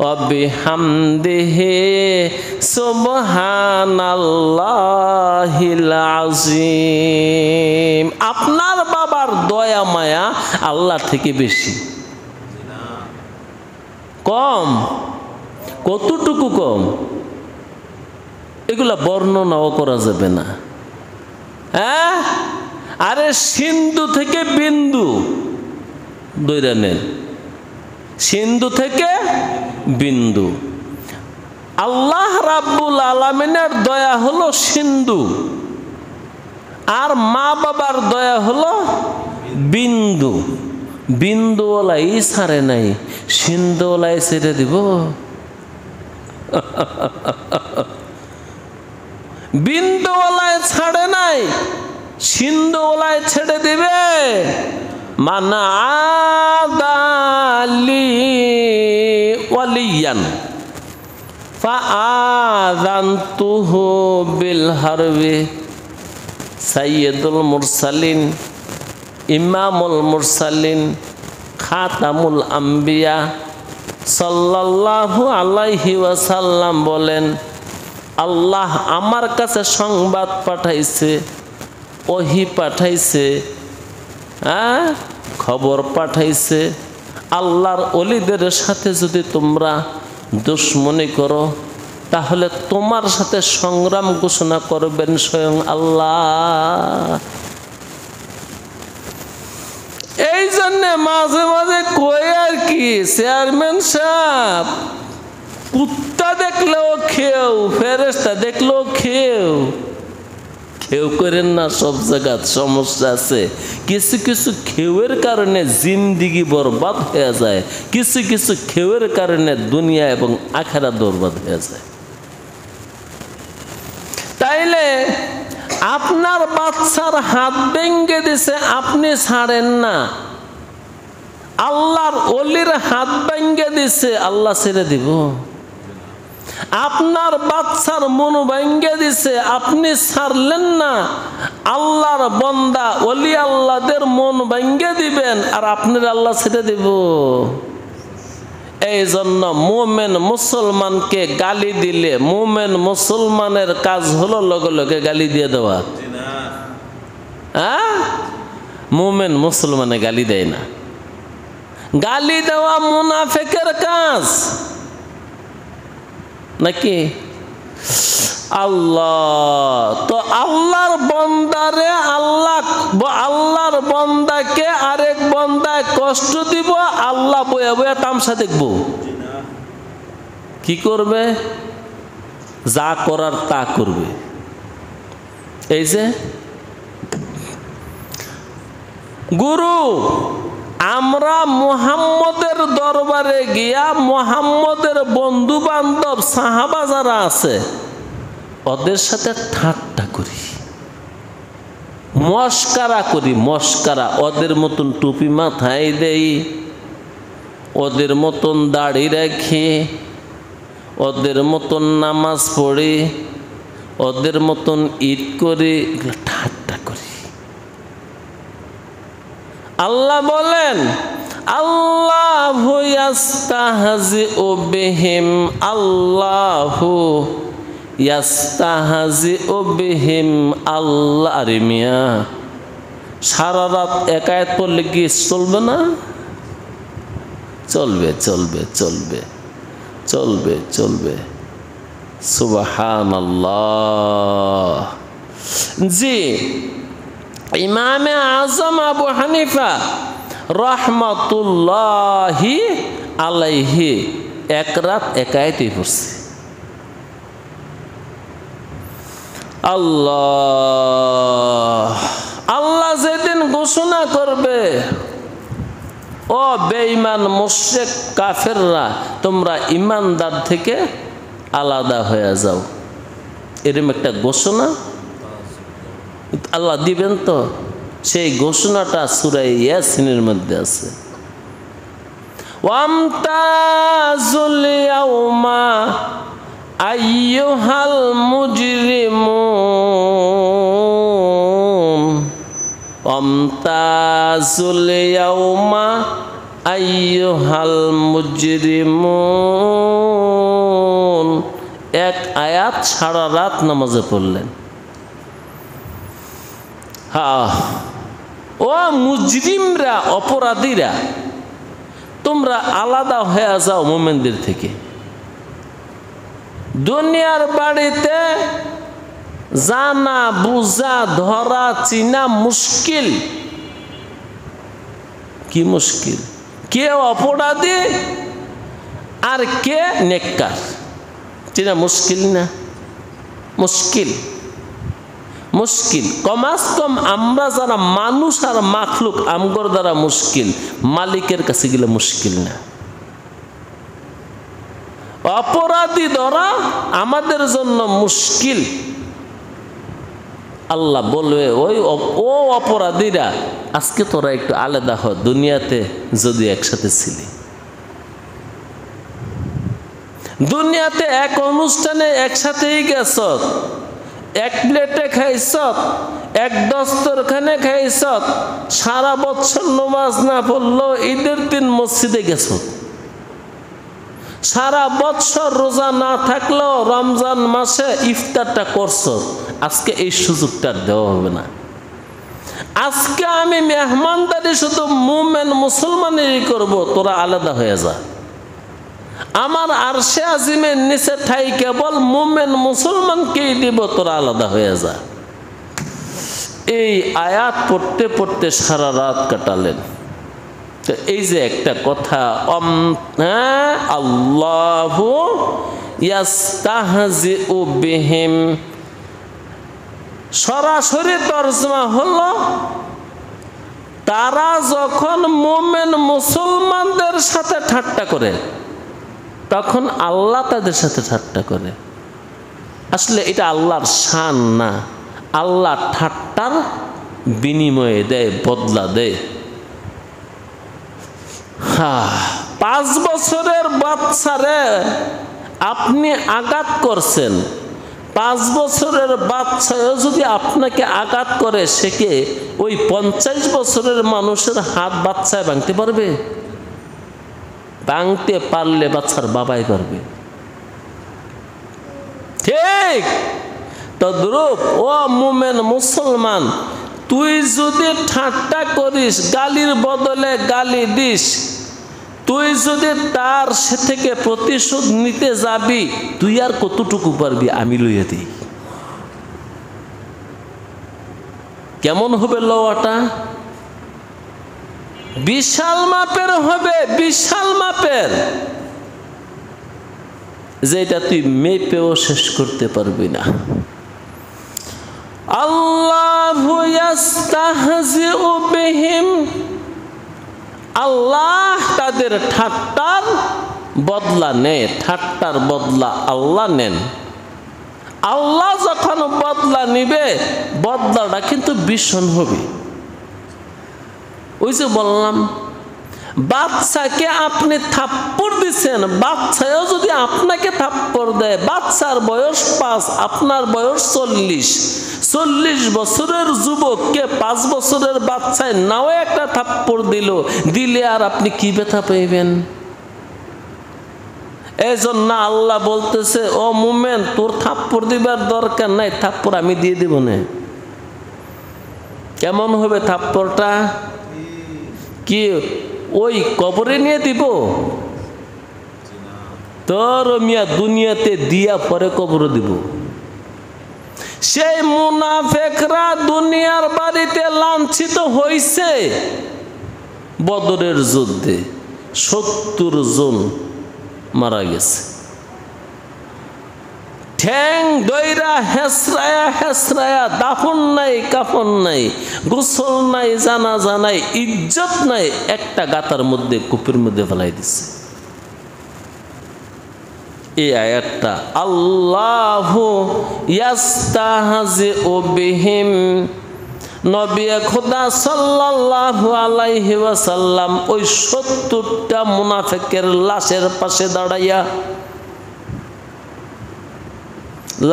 ওয়া বিহামদিহি সুবহানাল্লাহিল আযীম। আপনার বাবার দয়া মায়া আল্লাহ থেকে বেশি? কম? কতটুকু কম? এগুলা বর্ণনাও করা যাবে না। হ্যাঁ, আরে সিন্ধু থেকে বিন্দু ধরে নেন, সিন্ধু থেকে বিন্দু। আল্লাহ রাব্বুল আলামিনের দয়া হলো সিন্ধু, আর মা বাবার দয়া হলো বিন্দু। বিন্দুওয়ালাই ছাড়ে নাই, সিন্ধুওয়ালাই ছেড়ে দিব? বিন্দুওয়ালায় ছাড়ে নাই, সিন্ধুওয়ালায় ছেড়ে দিবে। মানা আদালি ওয়ালিয়ান ফাআযানতুহু বিল হারবি। সাইয়্যিদুল মুরসালিন, ইমামুল মুরসালিন, খাতামুল আম্বিয়া সাল্লাল্লাহু আলাইহি ওয়াসাল্লাম বলেন, আল্লাহ আমার কাছে সংবাদ পাঠাইছে, ওহী পাঠাইছে, খবর পাঠাইছে, আল্লাহর ওলিদের সাথে যদি তোমরা দুশমনি করো তাহলে তোমার সাথে সংগ্রাম ঘোষণা করবেন স্বয়ং আল্লাহ। এই জন্য মাঝে মাঝে কই আর কি, চেয়ারম্যান সাহেব, কুত্তা দেখলেও খেও, ফেরেশতা দেখলেও খেও। খেউ করেন না, সব জায়গায় সমস্যা আছে। কিছু কিছু খেউয়ের কারণে জিন্দিগি বরবাদ হয়ে যায়, কিছু কিছু খেউয়ের কারণে দুনিয়া এবং আখিরাত বরবাদ হয়ে যায়। তাইলে আপনার বাচ্চার হাত ভেঙে দিছে, আপনি ছাড়েন না। আল্লাহর ওলির হাত ভেঙে দিছে, আল্লাহ ছেড়ে দিব? আপনার বাচ্চার মন ভেঙে দিছে, আপনি ছাড়লেন না। আল্লাহর বান্দা ওলি আল্লাহদের মন ভেঙে দিবেন, আর আপনার আল্লাহ ছেড়ে দিব? এই জন্য মুমিন মুসলমানকে গালি দিলে, মুমিন মুসলমানের কাজ হলো লগে লগে গালি দিয়ে দেওয়া। হ্যাঁ, মুমিন মুসলমানে গালি দেয় না। গালি দেওয়া মুনাফিকের কাজ নাকি? আল্লাহ তো আল্লাহর বান্দারে, আল্লাহর বান্দাকে আরেক বান্দায় কষ্ট দিব, আল্লাহ বয়া বয়া তামসা দেখব। কি করবে? যা করার তা করবে। এই যে গুরু, আমরা মুহাম্মদের দরবারে গিয়া মুহাম্মদের বন্ধু বান্ধব সাহাবা যারা আছে ওদের সাথে ঠাট্টা করি, মস্কারা করি, মস্কারা। ওদের মতন টুপি মাথায় দেই, ওদের মতন দাড়ি রাখি, ওদের মতন নামাজ পড়ি, ওদের মতন ঈদ করি, ঠাট্টা করি। আল্লাহ বলেন, আল্লাহু ইয়াস্তাহজিউ বিহিম, আল্লাহু ইয়াস্তাহজিউ বিহিম। আল্লাহ, আরে মিয়া সারা রাত এক আয়াত পড়লে কি চলবে না? চলবে চলবে চলবে চলবে চলবে। সুবহানাল্লাহ। জি, ইমামে আজম আবু হানিফা রহমাতুল্লাহি আলাইহি এক রাত এক আয়াতই পড়ছে। আল্লাহ, আল্লাহ যেদিন ঘোষণা করবে, ও বেঈমান মুশরিক কাফেররা, তোমরা ইমানদার থেকে আলাদা হয়ে যাও, এরকম একটা ঘোষণা আল্লাহ দিবেন। তো সেই ঘোষণাটা সূরা ইয়াসিনের মধ্যে আছে। ওয়ামতাজুল ইয়াউমা আইয়ুহাল মুজরিমুন, ওয়ামতাজুল ইয়াউমা আইয়ুহাল মুজরিমুন। এক আয়াত সারা রাত নামাজে পড়লেন। ও মুজরিমরা, অপরাধীরা, তোমরা আলাদা হয়ে যাও মুমিনদের থেকে। দুনিয়ার বাড়িতে জানা বুঝা ধরা চিনা মুশকিল। কি মুশকিল? কে অপরাধী আর কে নেককার চিনা মুশকিল না? মুশকিল, মুশকিল। কমাস কম আমরা যারা মানুষ আর মাখলুক আমগর দ্বারা মুশকিল, মালিকের কাছে গেলে মুশকিল না। অপরাধী ধরা আমাদের জন্য মুশকিল। আল্লাহ বলবে ও অপরাধীরা, আজকে তোরা একটু আলাদা হ, দুনিয়াতে যদি একসাথে ছিলি। দুনিয়াতে এক অনুষ্ঠানে একসাথেই গেছ, এক প্লেটে খাইছ, এক দস্তরখানে খাইছ, সারা বছর নামাজ না পড়লেও ঈদের দিন মসজিদে গেছ, সারা বছর রোজা না থাকলেও রমজান মাসে ইফতারটা করছ। আজকে এই সুযোগটা দেওয়া হবে না। আজকে আমি মেহমানদারি শুধু মুমিন মুসলমানেরই করব, তোরা আলাদা হয়ে যা। আমার আরশে আজিমের নিচে ঠাই কেবল মুমিন মুসলমানকেই দিব, তোরা আলাদা হয়ে যা। এই আয়াত পড়তে পড়তে সারা রাত কাটালেন। তো এই যে একটা কথা, আল্লাহু ইয়াস্তাহজিউ বিহিম, সরাসরি তরজমা হলো তারা যখন মুমিন মুসলমানদের সাথে ঠাট্টা করে তখন আল্লাহ তাদের সাথে ঠাট্টা করে। আসলে এটা আল্লাহর শান না, আল্লাহ ঠাট্টার বিনিময়ে দেয়, বদলা দেয়। 5 বছরের বাচ্চারে আপনি আঘাত করছেন, 5 বছরের বাচ্চাও যদি আপনাকে আঘাত করে, সে কে ওই 50 বছরের মানুষের হাত বাচ্চায় ভাঙতে পারবে? ভাঙতে পারলে বাচ্চার বাবাই পারবে। ঠিক তদ্রূপ ও মুমিন মুসলমান, তুই যদি ঠাট্টা করিস, গালির বদলে গালি দিস, তুই যদি তার সে থেকে প্রতিশোধ নিতে যাবি, তুই আর কতটুকু পারবি? আমি লইয়া দিই। কেমন হবে লওয়াটা? বিশাল মাপের হবে, বিশাল মাপের, যেটা তুই মেপেও শেষ করতে পারবি না। আল্লাহু ইয়াস্তাহজিউ বিহিম, আল্লাহ তাদের ঠাট্টার বদলা নেয়, ঠাট্টার বদলা আল্লাহ নেন। আল্লাহ যখন বদলা নিবে, বদলাটা কিন্তু ভীষণ হবে। ওই যে বললাম, বাচ্চাকে আপনি থাপ্পড় দিচ্ছেন, বাচ্চাও যদি আপনাকে থাপ্পড় দেয়, বাচ্চার বয়স 5, আপনার বয়স 40, 40 বছরের যুবককে 5 বছরের বাচ্চায় নাও একটা থাপ্পড় দিলে আর আপনি কি ব্যথা পাইবেন? এই জন্য আল্লাহ বলতেছে, ও মুমিন, তোর থাপ্পড় দিবার দরকার নাই, থাপ্পড় আমি দিয়ে দিব না। কেমন হবে থাপ্পড়টা? কি ওই কবরে নিয়ে দিব? তোর মিয়া দুনিয়াতে দিয়া পরে কবরে দিব। সেই মুনাফিকরা দুনিয়ার বাড়িতে লাঞ্ছিত হইছে। বদরের যুদ্ধে 70 জন মারা গেছে। ঠ্যাং দইরা হেসরায়া হেসরায়া, দাফন নাই, কাফন নাই, গোসল নাই, জানাজা নাই, ইজ্জত নাই, একটা গাতার মধ্যে কূপের মধ্যে ফেলাই দিচ্ছে। এই আয়াতটা আল্লাহু ইয়াস্তাহজিউ বিহিম, নবী খোদা সাল্লাল্লাহু আলাইহি ওয়াসাল্লাম ওই 70টা মুনাফিকের লাশের পাশে দাঁড়াইয়া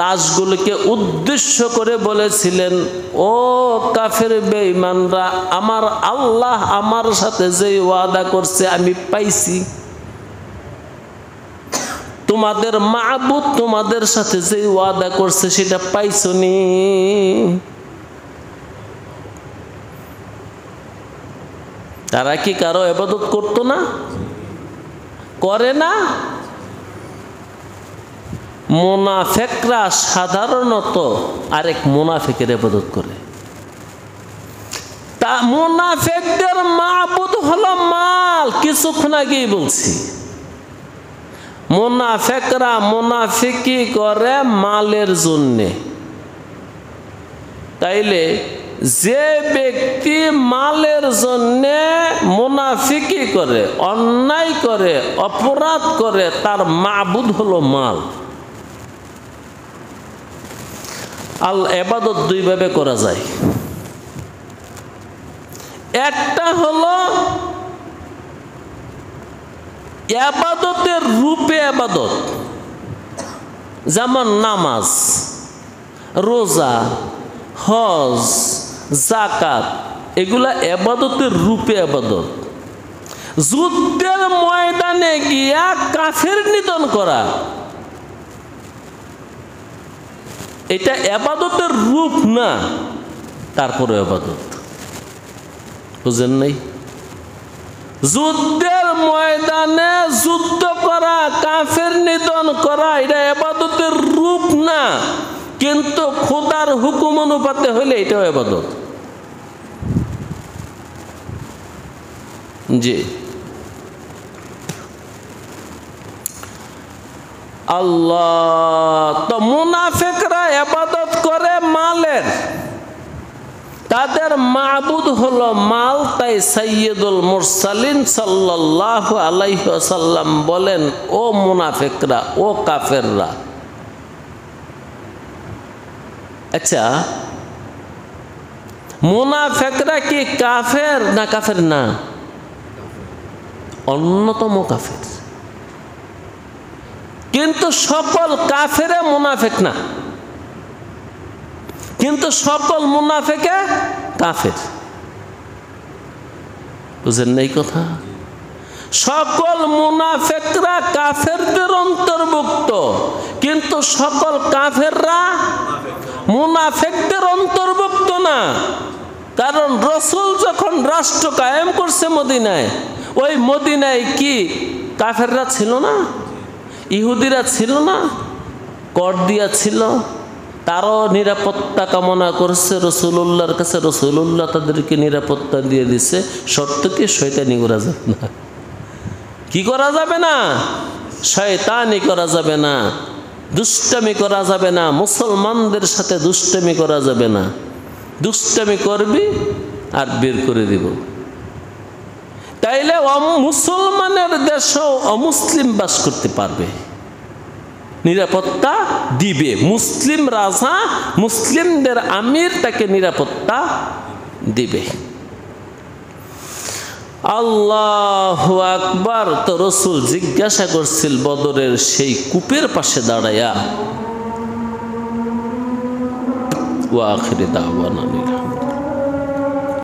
লাশগুলোকে উদ্দেশ্য করে বলেছিলেন, ও কাফের বেঈমানরা, আমার আল্লাহ আমার সাথে যে ওয়াদা করছে আমি পাইছি, তোমাদের মাবুদ তোমাদের সাথে যে ওয়াদা করছে সেটা পাইছনি। তারা কি কারো ইবাদত করতো না? করে না? মুনাফিকরা সাধারণত আরেক মুনাফিকের ইবাদত করে। তা মুনাফিকদের মাবুদ হলো মাল। কিছুক্ষণ আগেই বলছি, মুনাফিকরা মুনাফিকি করে মালের জন্যে। তাইলে যে ব্যক্তি মালের জন্যে মুনাফিকি করে, অন্যায় করে, অপরাধ করে, তার মাবুদ হলো মাল। আল ইবাদত দুই ভাবে করা যায়। একটা হলো ইবাদতের রূপে ইবাদত, যেমন নামাজ, রোজা, হজ, যাকাত, এগুলা ইবাদতের রূপে ইবাদত। যুদ্ধের ময়দানে গিয়া কাফের নিধন করা, এটা ইবাদতের রূপ না, তারপরে ইবাদত। বুঝেন নাই? যুদ্ধের ময়দানে যুদ্ধ করা, কাফের নিধন করা, এটা ইবাদতের রূপ না, কিন্তু খোদার হুকুম অনুপাতে হইলে এটাও ইবাদত। জি, আল্লাহ। তো মুনাফিকরা ইবাদত করে মালের, তাদের মাবুদ হলো মাল। তাই সাইয়্যিদুল মুরসালিন সাল্লাল্লাহু আলাইহি ওয়াসাল্লাম বলেন, ও মুনাফিকরা, ও কাফেররা। আচ্ছা, মুনাফিকরা কি কাফের না কাফের না? অন্যতম কাফের। কিন্তু সকল কাফেরে মুনাফিক না, কিন্তু সকল মুনাফিকে কাফের। বুঝেন না এই কথা? সকল মুনাফিকরা কাফেরদের অন্তর্ভুক্ত, কিন্তু সকল কাফেররা মুনাফিকদের অন্তর্ভুক্ত না। কারণ রাসূল যখন রাষ্ট্র কায়েম করছে মদিনায়, ওই মদিনায় কি কাফেররা ছিল না? ইহুদিরা ছিল না? কর দিয়া ছিল। তারও নিরাপত্তা কামনা করছে রাসূলুল্লাহর কাছে, রাসূলুল্লাহ তাদেরকে নিরাপত্তা দিয়ে দিছে। শর্ত কি? শয়তানি করা যাবে না। কি করা যাবে না? শয়তানি করা যাবে না, দুষ্টামি করা যাবে না, মুসলমানদের সাথে দুষ্টামি করা যাবে না। দুষ্টামি করবি আর বের করে দিব। তাইলে মুসলমানের দেশেও অমুসলিম বাস করতে পারবে, নিরাপত্তা দিবে। মুসলিম রাজা, মুসলিমদের আমির তাকে নিরাপত্তা দিবে। আল্লাহু আকবার। তো রাসূল জিজ্ঞাসা করছিল বদরের সেই কূপের পাশে দাঁড়ায়া। ওয়া আখিরি দাওয়ানা।